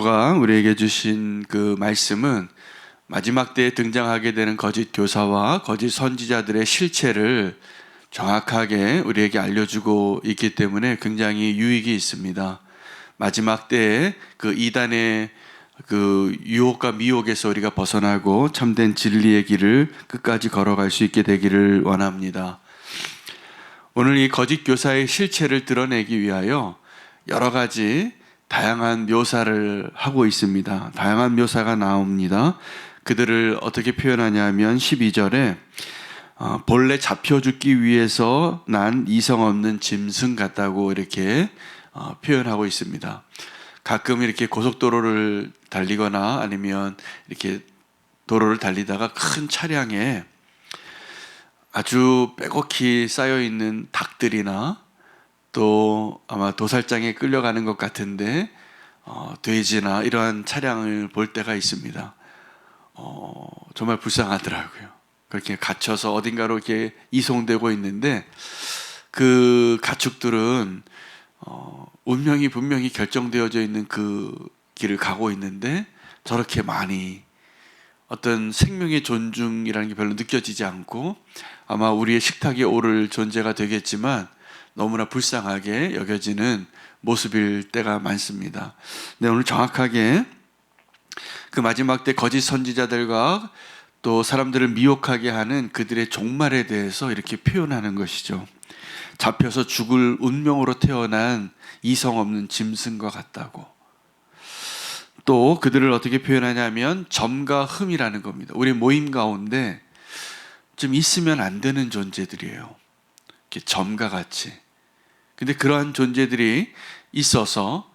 가 우리에게 주신 그 말씀은 마지막 때에 등장하게 되는 거짓 교사와 거짓 선지자들의 실체를 정확하게 우리에게 알려주고 있기 때문에 굉장히 유익이 있습니다. 마지막 때에 그 이단의 그 유혹과 미혹에서 우리가 벗어나고 참된 진리의 길을 끝까지 걸어갈 수 있게 되기를 원합니다. 오늘 이 거짓 교사의 실체를 드러내기 위하여 여러 가지 다양한 묘사를 하고 있습니다. 다양한 묘사가 나옵니다. 그들을 어떻게 표현하냐면 12절에 본래 잡혀 죽기 위해서 난 이성 없는 짐승 같다고 이렇게 표현하고 있습니다. 가끔 이렇게 고속도로를 달리거나 아니면 이렇게 도로를 달리다가 큰 차량에 아주 빼곡히 쌓여있는 닭들이나 또 아마 도살장에 끌려가는 것 같은데 돼지나 이러한 차량을 볼 때가 있습니다. 정말 불쌍하더라고요. 그렇게 갇혀서 어딘가로 이렇게 이송되고 있는데 그 가축들은 운명이 분명히 결정되어져 있는 그 길을 가고 있는데 저렇게 많이 어떤 생명의 존중이라는 게 별로 느껴지지 않고 아마 우리의 식탁에 오를 존재가 되겠지만 너무나 불쌍하게 여겨지는 모습일 때가 많습니다. 근데 오늘 정확하게 그 마지막 때 거짓 선지자들과 또 사람들을 미혹하게 하는 그들의 종말에 대해서 이렇게 표현하는 것이죠. 잡혀서 죽을 운명으로 태어난 이성 없는 짐승과 같다고. 또 그들을 어떻게 표현하냐면 점과 흠이라는 겁니다. 우리 모임 가운데 좀 있으면 안 되는 존재들이에요. 이렇게 점과 같이. 근데 그러한 존재들이 있어서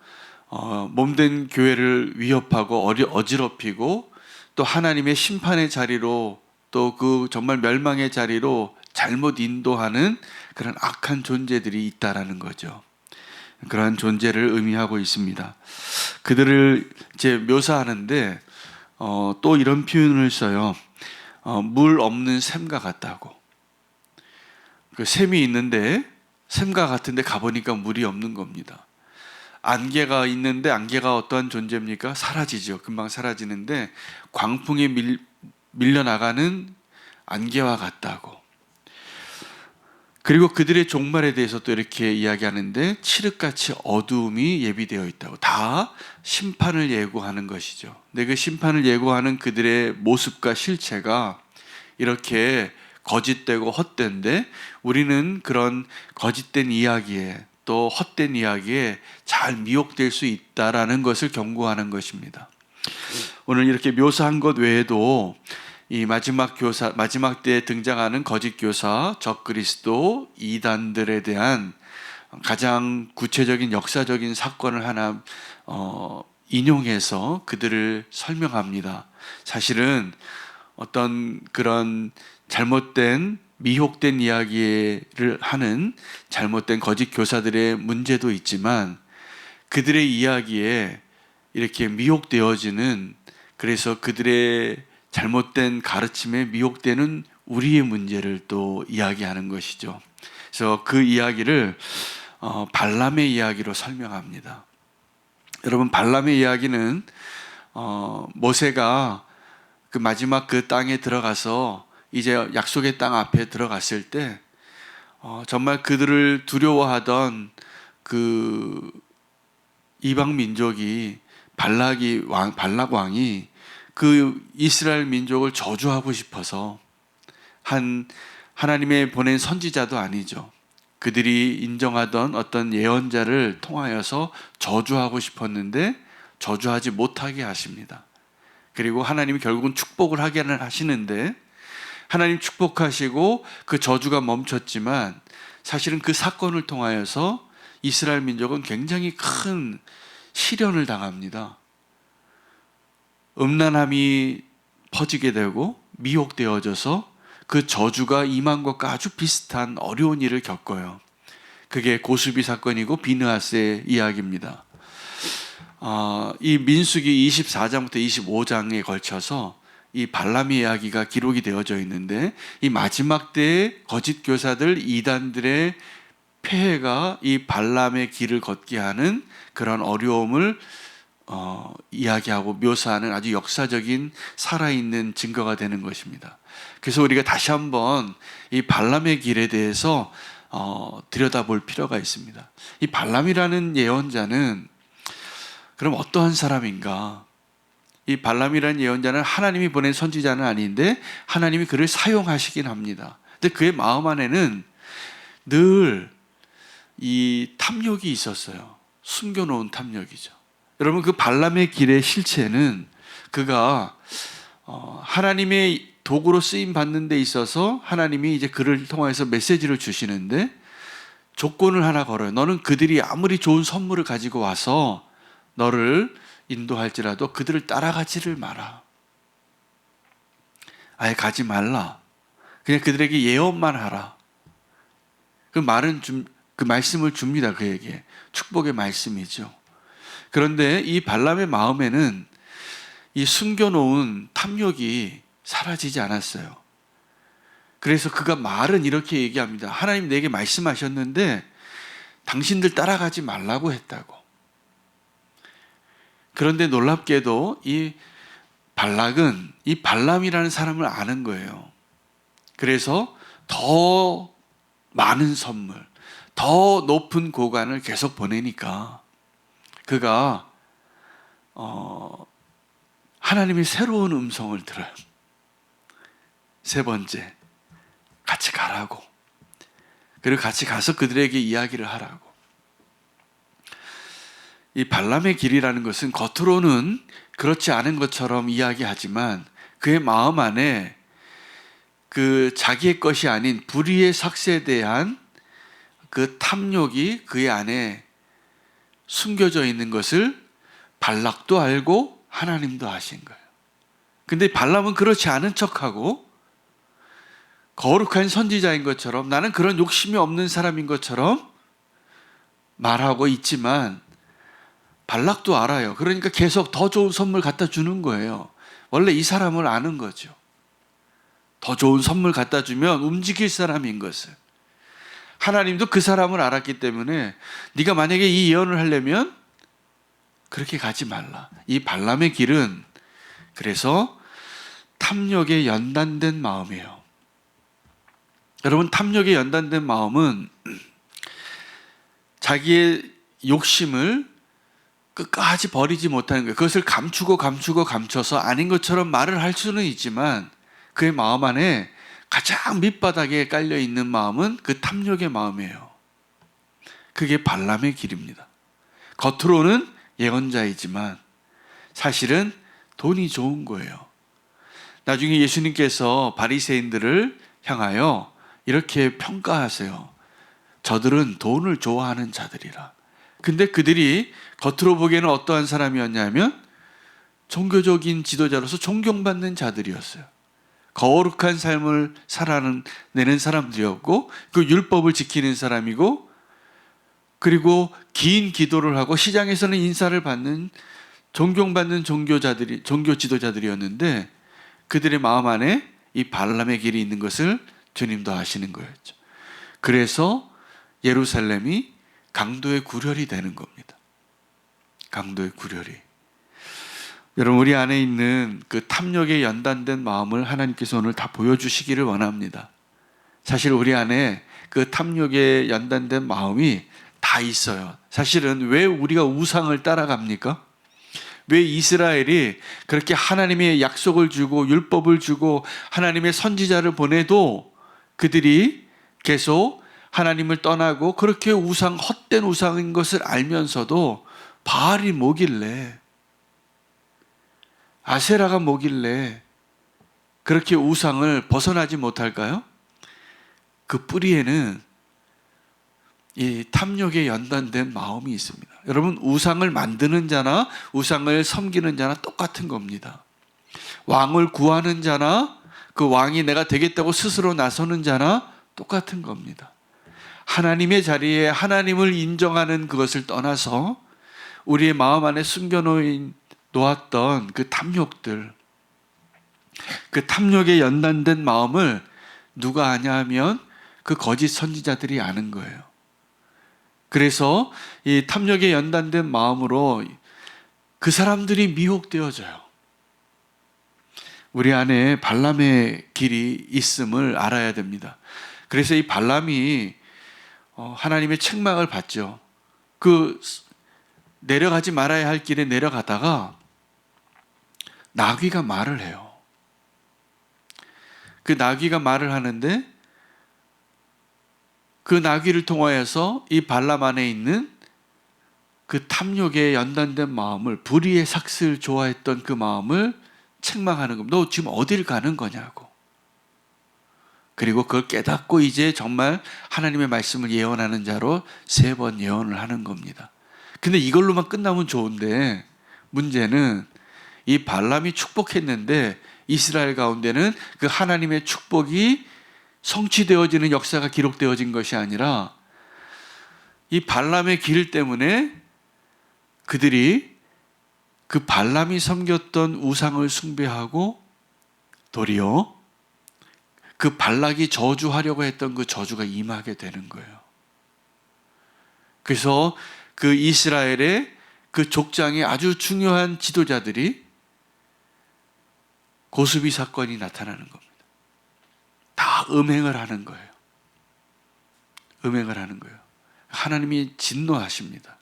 몸된 교회를 위협하고 어지럽히고 또 하나님의 심판의 자리로 또 그 정말 멸망의 자리로 잘못 인도하는 그런 악한 존재들이 있다라는 거죠. 그러한 존재를 의미하고 있습니다. 그들을 이제 묘사하는데 또 이런 표현을 써요. 물 없는 샘과 같다고. 그 샘이 있는데 샘과 같은데 가보니까 물이 없는 겁니다. 안개가 있는데 안개가 어떠한 존재입니까? 사라지죠. 금방 사라지는데 광풍에 밀려나가는 안개와 같다고. 그리고 그들의 종말에 대해서 또 이렇게 이야기하는데 칠흑같이 어두움이 예비되어 있다고. 다 심판을 예고하는 것이죠. 근데 그 심판을 예고하는 그들의 모습과 실체가 이렇게 거짓되고 헛된데 우리는 그런 거짓된 이야기에 또 헛된 이야기에 잘 미혹될 수 있다라는 것을 경고하는 것입니다. 오늘 이렇게 묘사한 것 외에도 이 마지막 때에 등장하는 거짓 교사, 적그리스도, 이단들에 대한 가장 구체적인 역사적인 사건을 하나 인용해서 그들을 설명합니다. 사실은 어떤 그런 잘못된 미혹된 이야기를 하는 잘못된 거짓 교사들의 문제도 있지만 그들의 이야기에 이렇게 미혹되어지는, 그래서 그들의 잘못된 가르침에 미혹되는 우리의 문제를 또 이야기하는 것이죠. 그래서 그 이야기를 발람의 이야기로 설명합니다. 여러분, 발람의 이야기는 모세가 그 마지막 그 땅에 들어가서 이제 약속의 땅 앞에 들어갔을 때 정말 그들을 두려워하던 그 이방 민족이 발락 왕이 그 이스라엘 민족을 저주하고 싶어서 하나님의 보낸 선지자도 아니죠. 그들이 인정하던 어떤 예언자를 통하여서 저주하고 싶었는데 저주하지 못하게 하십니다. 그리고 하나님이 결국은 축복을 하게 하시는데 하나님 축복하시고 그 저주가 멈췄지만 사실은 그 사건을 통하여서 이스라엘 민족은 굉장히 큰 시련을 당합니다. 음란함이 퍼지게 되고 미혹되어져서 그 저주가 임한 것과 아주 비슷한 어려운 일을 겪어요. 그게 고수비 사건이고 비느하스의 이야기입니다. 이 민수기 24장부터 25장에 걸쳐서 이 발람의 이야기가 기록이 되어져 있는데 이 마지막 때의 거짓 교사들, 이단들의 폐해가 이 발람의 길을 걷게 하는 그런 어려움을 이야기하고 묘사하는 아주 역사적인 살아있는 증거가 되는 것입니다. 그래서 우리가 다시 한번 이 발람의 길에 대해서 들여다볼 필요가 있습니다. 이 발람이라는 예언자는 그럼 어떠한 사람인가? 이 발람이라는 예언자는 하나님이 보낸 선지자는 아닌데 하나님이 그를 사용하시긴 합니다. 근데 그의 마음 안에는 늘 이 탐욕이 있었어요. 숨겨놓은 탐욕이죠. 여러분, 그 발람의 길의 실체는 그가 하나님의 도구로 쓰임 받는 데 있어서 하나님이 이제 그를 통해서 메시지를 주시는데 조건을 하나 걸어요. 너는 그들이 아무리 좋은 선물을 가지고 와서 너를 인도할지라도 그들을 따라가지를 마라. 아예 가지 말라. 그냥 그들에게 예언만 하라. 그 말씀을 줍니다. 그에게 축복의 말씀이죠. 그런데 이 발람의 마음에는 이 숨겨놓은 탐욕이 사라지지 않았어요. 그래서 그가 말은 이렇게 얘기합니다. 하나님 내게 말씀하셨는데 당신들 따라가지 말라고 했다고. 그런데 놀랍게도 이 발락은 이 발람이라는 사람을 아는 거예요. 그래서 더 많은 선물, 더 높은 고관을 계속 보내니까 그가 하나님의 새로운 음성을 들어요. 세 번째, 같이 가라고. 그리고 같이 가서 그들에게 이야기를 하라고. 이 발람의 길이라는 것은 겉으로는 그렇지 않은 것처럼 이야기하지만 그의 마음 안에 그 자기의 것이 아닌 불의의 삭스에 대한 그 탐욕이 그의 안에 숨겨져 있는 것을 발락도 알고 하나님도 아신 거예요. 근데 발람은 그렇지 않은 척하고 거룩한 선지자인 것처럼 나는 그런 욕심이 없는 사람인 것처럼 말하고 있지만 발락도 알아요. 그러니까 계속 더 좋은 선물 갖다 주는 거예요. 원래 이 사람을 아는 거죠. 더 좋은 선물 갖다 주면 움직일 사람인 것을. 하나님도 그 사람을 알았기 때문에 네가 만약에 이 예언을 하려면 그렇게 가지 말라. 이 발람의 길은 그래서 탐욕에 연단된 마음이에요. 여러분, 탐욕에 연단된 마음은 자기의 욕심을 끝까지 버리지 못하는 거예요. 그것을 감춰서 아닌 것처럼 말을 할 수는 있지만 그의 마음 안에 가장 밑바닥에 깔려있는 마음은 그 탐욕의 마음이에요. 그게 발람의 길입니다. 겉으로는 예언자이지만 사실은 돈이 좋은 거예요. 나중에 예수님께서 바리새인들을 향하여 이렇게 평가하세요. 저들은 돈을 좋아하는 자들이라. 근데 그들이 겉으로 보기에는 어떠한 사람이었냐면 종교적인 지도자로서 존경받는 자들이었어요. 거룩한 삶을 살아내는 사람들이었고 그 율법을 지키는 사람이고 그리고 긴 기도를 하고 시장에서는 인사를 받는 존경받는 종교 지도자들이었는데 그들의 마음 안에 이 발람의 길이 있는 것을 주님도 아시는 거였죠. 그래서 예루살렘이 강도의 구렬이 되는 겁니다. 강도의 구렬이. 여러분, 우리 안에 있는 그 탐욕에 연단된 마음을 하나님께서 오늘 다 보여주시기를 원합니다. 사실 우리 안에 그 탐욕에 연단된 마음이 다 있어요. 사실은 왜 우리가 우상을 따라갑니까? 왜 이스라엘이 그렇게 하나님의 약속을 주고 율법을 주고 하나님의 선지자를 보내도 그들이 계속 하나님을 떠나고 그렇게 헛된 우상인 것을 알면서도 바알이 뭐길래 아세라가 뭐길래 그렇게 우상을 벗어나지 못할까요? 그 뿌리에는 이 탐욕에 연단된 마음이 있습니다. 여러분, 우상을 만드는 자나 우상을 섬기는 자나 똑같은 겁니다. 왕을 구하는 자나 그 왕이 내가 되겠다고 스스로 나서는 자나 똑같은 겁니다. 하나님의 자리에 하나님을 인정하는 그것을 떠나서 우리의 마음 안에 숨겨놓았던 그 탐욕들, 그 탐욕에 연단된 마음을 누가 아냐 하면 그 거짓 선지자들이 아는 거예요. 그래서 이 탐욕에 연단된 마음으로 그 사람들이 미혹되어져요. 우리 안에 발람의 길이 있음을 알아야 됩니다. 그래서 이 발람이 하나님의 책망을 받죠. 그 내려가지 말아야 할 길에 내려가다가 나귀가 말을 해요. 그 나귀가 말을 하는데 그 나귀를 통하여서 이 발람 안에 있는 그 탐욕에 연단된 마음을, 불의의 삭슬 좋아했던 그 마음을 책망하는 겁니다. 너 지금 어딜 가는 거냐고. 그리고 그걸 깨닫고 이제 정말 하나님의 말씀을 예언하는 자로 3번 예언을 하는 겁니다. 근데 이걸로만 끝나면 좋은데 문제는 이 발람이 축복했는데 이스라엘 가운데는 그 하나님의 축복이 성취되어지는 역사가 기록되어진 것이 아니라 이 발람의 길 때문에 그들이 그 발람이 섬겼던 우상을 숭배하고 도리어 그 발락이 저주하려고 했던 그 저주가 임하게 되는 거예요. 그래서 그 이스라엘의 그 족장의 아주 중요한 지도자들이 고수비 사건이 나타나는 겁니다. 다 음행을 하는 거예요. 음행을 하는 거예요. 하나님이 진노하십니다.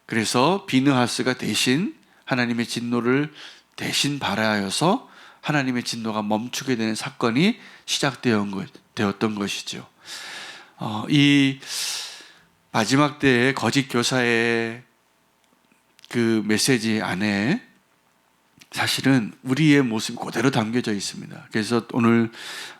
그래서 비느하스가 대신 하나님의 진노를 대신 발하여서 하나님의 진노가 멈추게 되는 사건이 시작되었던 것이죠. 이 마지막 때의 거짓 교사의 그 메시지 안에 사실은 우리의 모습이 그대로 담겨져 있습니다. 그래서 오늘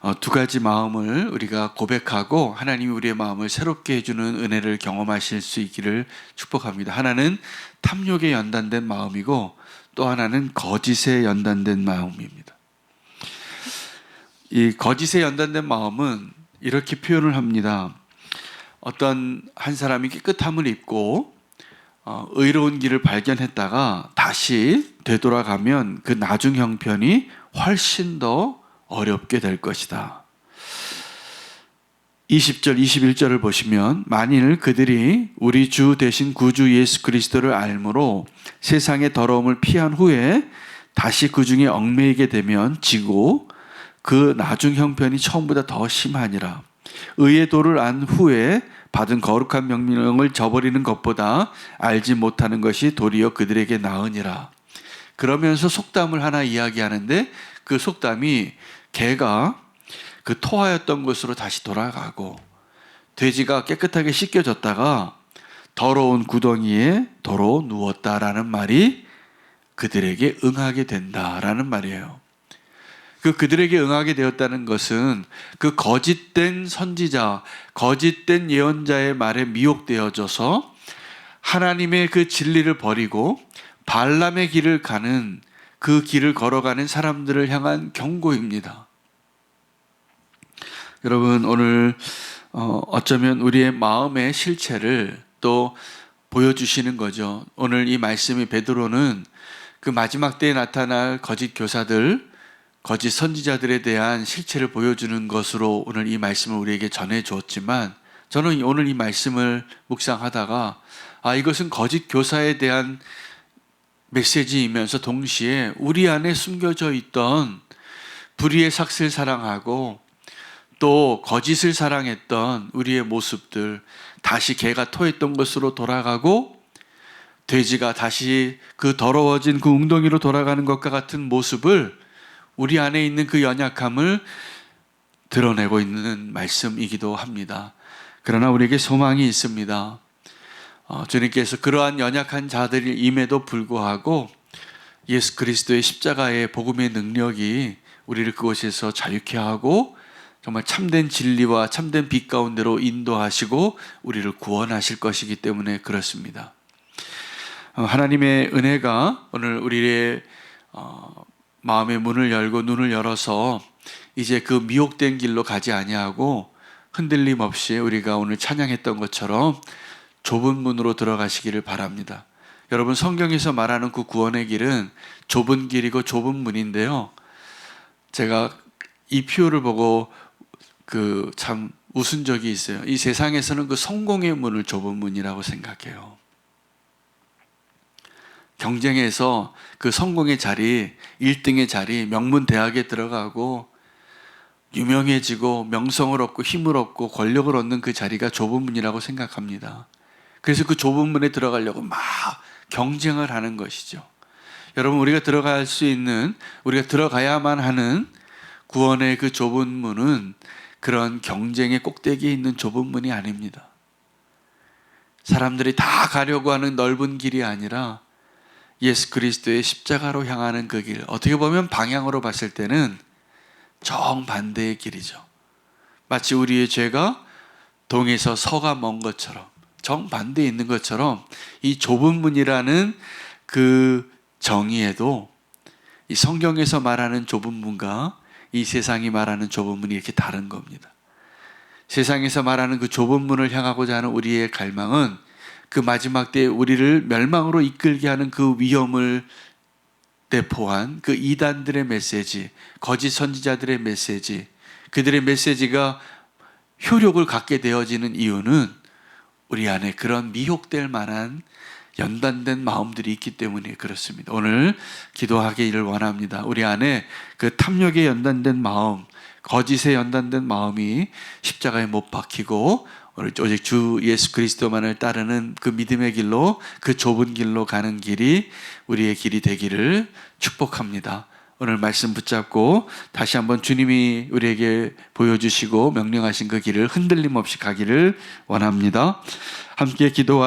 2가지 마음을 우리가 고백하고 하나님이 우리의 마음을 새롭게 해주는 은혜를 경험하실 수 있기를 축복합니다. 하나는 탐욕에 연단된 마음이고 또 하나는 거짓에 연단된 마음입니다. 이 거짓에 연단된 마음은 이렇게 표현을 합니다. 어떤 한 사람이 깨끗함을 입고 의로운 길을 발견했다가 다시 되돌아가면 그 나중 형편이 훨씬 더 어렵게 될 것이다. 20절, 21절을 보시면 만일 그들이 우리 주 대신 구주 예수 그리스도를 알므로 세상의 더러움을 피한 후에 다시 그 중에 얽매이게 되면 지고 그 나중 형편이 처음보다 더 심하니라. 의의 도를 안 후에 받은 거룩한 명령을 저버리는 것보다 알지 못하는 것이 도리어 그들에게 나으니라. 그러면서 속담을 하나 이야기하는데 그 속담이 개가 그 토하였던 곳으로 다시 돌아가고 돼지가 깨끗하게 씻겨졌다가 더러운 구덩이에 도로 누웠다라는 말이 그들에게 응하게 된다라는 말이에요. 그들에게 응하게 되었다는 것은 그 거짓된 선지자, 거짓된 예언자의 말에 미혹되어져서 하나님의 그 진리를 버리고 발람의 길을 가는 그 길을 걸어가는 사람들을 향한 경고입니다. 여러분 오늘 어쩌면 우리의 마음의 실체를 또 보여주시는 거죠. 오늘 이 말씀이 베드로는 그 마지막 때에 나타날 거짓 교사들, 거짓 선지자들에 대한 실체를 보여주는 것으로 오늘 이 말씀을 우리에게 전해 주었지만 저는 오늘 이 말씀을 묵상하다가 이것은 거짓 교사에 대한 메시지이면서 동시에 우리 안에 숨겨져 있던 불의의 삭슬 사랑하고 또 거짓을 사랑했던 우리의 모습들, 다시 개가 토했던 것으로 돌아가고 돼지가 다시 그 더러워진 그 웅덩이로 돌아가는 것과 같은 모습을 우리 안에 있는 그 연약함을 드러내고 있는 말씀이기도 합니다. 그러나 우리에게 소망이 있습니다. 주님께서 그러한 연약한 자들임에도 불구하고 예수 그리스도의 십자가의 복음의 능력이 우리를 그곳에서 자유케 하고 정말 참된 진리와 참된 빛 가운데로 인도하시고 우리를 구원하실 것이기 때문에 그렇습니다. 하나님의 은혜가 오늘 우리의 마음의 문을 열고 눈을 열어서 이제 그 미혹된 길로 가지 아니하고 흔들림 없이 우리가 오늘 찬양했던 것처럼 좁은 문으로 들어가시기를 바랍니다. 여러분 성경에서 말하는 그 구원의 길은 좁은 길이고 좁은 문인데요. 제가 이 표를 보고 참 웃은 적이 있어요. 이 세상에서는 그 성공의 문을 좁은 문이라고 생각해요. 경쟁에서 그 성공의 자리, 1등의 자리, 명문 대학에 들어가고 유명해지고 명성을 얻고 힘을 얻고 권력을 얻는 그 자리가 좁은 문이라고 생각합니다. 그래서 그 좁은 문에 들어가려고 막 경쟁을 하는 것이죠. 여러분, 우리가 들어갈 수 있는, 우리가 들어가야만 하는 구원의 그 좁은 문은 그런 경쟁의 꼭대기에 있는 좁은 문이 아닙니다. 사람들이 다 가려고 하는 넓은 길이 아니라 예수 그리스도의 십자가로 향하는 그 길, 어떻게 보면 방향으로 봤을 때는 정반대의 길이죠. 마치 우리의 죄가 동에서 서가 먼 것처럼, 정반대에 있는 것처럼 이 좁은 문이라는 그 정의에도 이 성경에서 말하는 좁은 문과 이 세상이 말하는 좁은 문이 이렇게 다른 겁니다. 세상에서 말하는 그 좁은 문을 향하고자 하는 우리의 갈망은 그 마지막 때에 우리를 멸망으로 이끌게 하는 그 위험을 내포한 그 이단들의 메시지, 거짓 선지자들의 메시지, 그들의 메시지가 효력을 갖게 되어지는 이유는 우리 안에 그런 미혹될 만한 연단된 마음들이 있기 때문에 그렇습니다. 오늘 기도하기를 원합니다. 우리 안에 그 탐욕에 연단된 마음, 거짓에 연단된 마음이 십자가에 못 박히고 오직 주 예수 그리스도만을 따르는 그 믿음의 길로, 그 좁은 길로 가는 길이 우리의 길이 되기를 축복합니다. 오늘 말씀 붙잡고 다시 한번 주님이 우리에게 보여주시고 명령하신 그 길을 흔들림 없이 가기를 원합니다. 함께 기도